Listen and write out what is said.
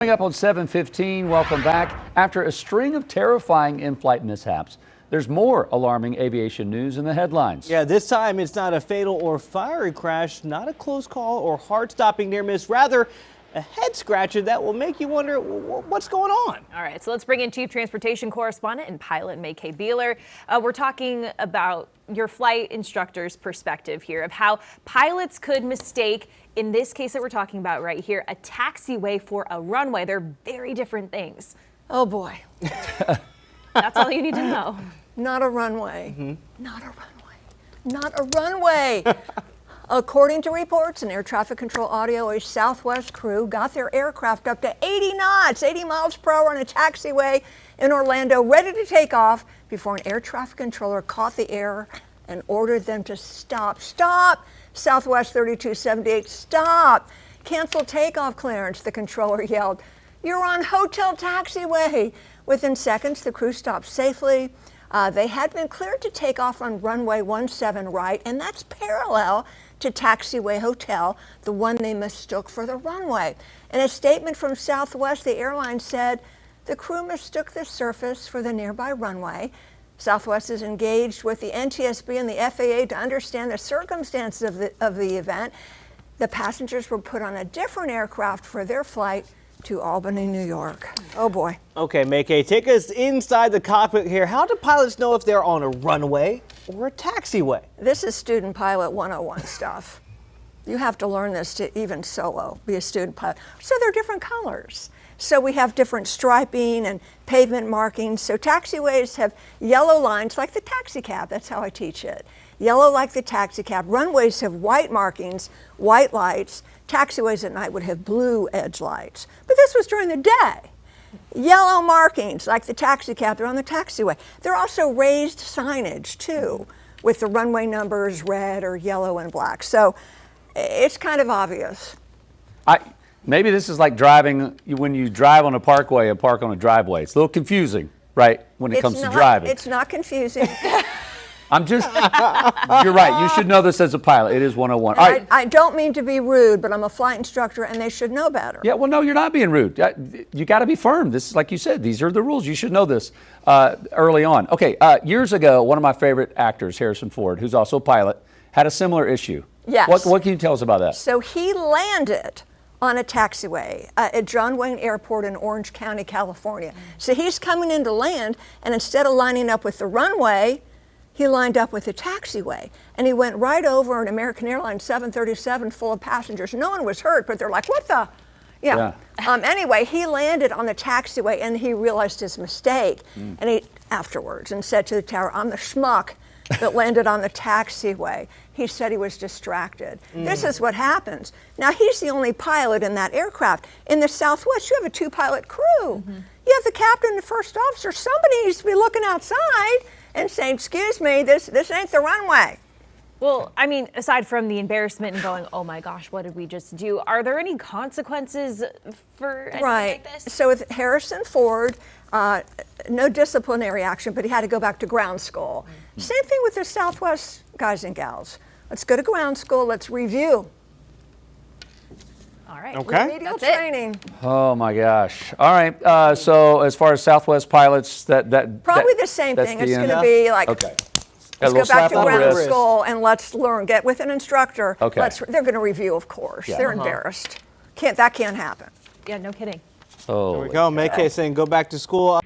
Coming up on 7:15, welcome back. After a string of terrifying in-flight mishaps, there's more alarming aviation news in the headlines. Yeah, this time it's not a fatal or fiery crash, not a close call or heart-stopping near miss, rather a head scratcher that will make you wonder what's going on. All right, so let's bring in Chief Transportation Correspondent and pilot May-Kay Beeler. We're talking about your flight instructor's perspective here of how pilots could mistake, in this case that we're talking about right here, a taxiway for a runway. They're very different things. Oh boy. That's all you need to know. Not a runway. Not a runway. Not a runway. According to reports and air traffic control audio, a Southwest crew got their aircraft up to 80 knots, 80 miles per hour on a taxiway in Orlando, ready to take off before an air traffic controller caught the air and ordered them to stop. Stop! Southwest 3278, stop! Cancel takeoff clearance, the controller yelled. You're on hotel taxiway. Within seconds, the crew stopped safely. They had been cleared to take off on runway 17 right, and that's parallel to Taxiway Hotel, the one they mistook for the runway. In a statement from Southwest, the airline said the crew mistook the surface for the nearby runway. Southwest is engaged with the NTSB and the FAA to understand the circumstances of the event. The passengers were put on a different aircraft for their flight to Albany, New York. Oh boy. Okay, May-Kay, take us inside the cockpit here. How do pilots know if they're on a runway or a taxiway? This is student pilot 101 stuff. You have to learn this to even solo be a student pilot. So they're different colors. So we have different striping and pavement markings. So taxiways have yellow lines like the taxi cab. That's how I teach it. Yellow like the taxi cab. Runways have white markings, white lights. Taxiways at night would have blue edge lights. But this was during the day. Yellow markings like the taxi cab, they're on the taxiway. There are also raised signage too, with the runway numbers red or yellow and black. So it's kind of obvious. Maybe this is like driving, when you drive on a parkway and park on a driveway. It's a little confusing, right, when it comes to driving. It's not confusing. You're right. You should know this as a pilot. It is 101. All right. I don't mean to be rude, but I'm a flight instructor and they should know better. Yeah, well, no, you're not being rude. You got to be firm. This is, like you said, these are the rules. You should know this early on. Okay, years ago, one of my favorite actors, Harrison Ford, who's also a pilot, had a similar issue. Yes. What can you tell us about that? So he landed on a taxiway at John Wayne Airport in Orange County, California. So he's coming in to land, and instead of lining up with the runway, he lined up with the taxiway, and he went right over an American Airlines 737 full of passengers. No one was hurt, but they're like, what the? Yeah. Anyway, he landed on the taxiway, and he realized his mistake, and he afterwards and said to the tower, I'm the schmuck that landed on the taxiway. He said he was distracted. This is what happens. Now, he's the only pilot in that aircraft. In the Southwest, you have a two-pilot crew. You have the captain and the first officer. Somebody needs to be looking outside and saying, excuse me, this ain't the runway. Well, I mean, aside from the embarrassment and going, oh my gosh, what did we just do? Are there any consequences for anything like this? So with Harrison Ford, no disciplinary action, but he had to go back to ground school. Same thing with the Southwest guys and gals. Let's go to ground school. Let's review. All right. Okay. Remedial training. Oh my gosh. All right. So as far as Southwest pilots, Probably the same thing. It's going to be like, okay. Let's go back to ground school and let's learn. Get with an instructor. Okay. They're going to review, of course. Yeah. They're embarrassed. That can't happen. Yeah, no kidding. Oh. There we go. May-Kay saying go back to school.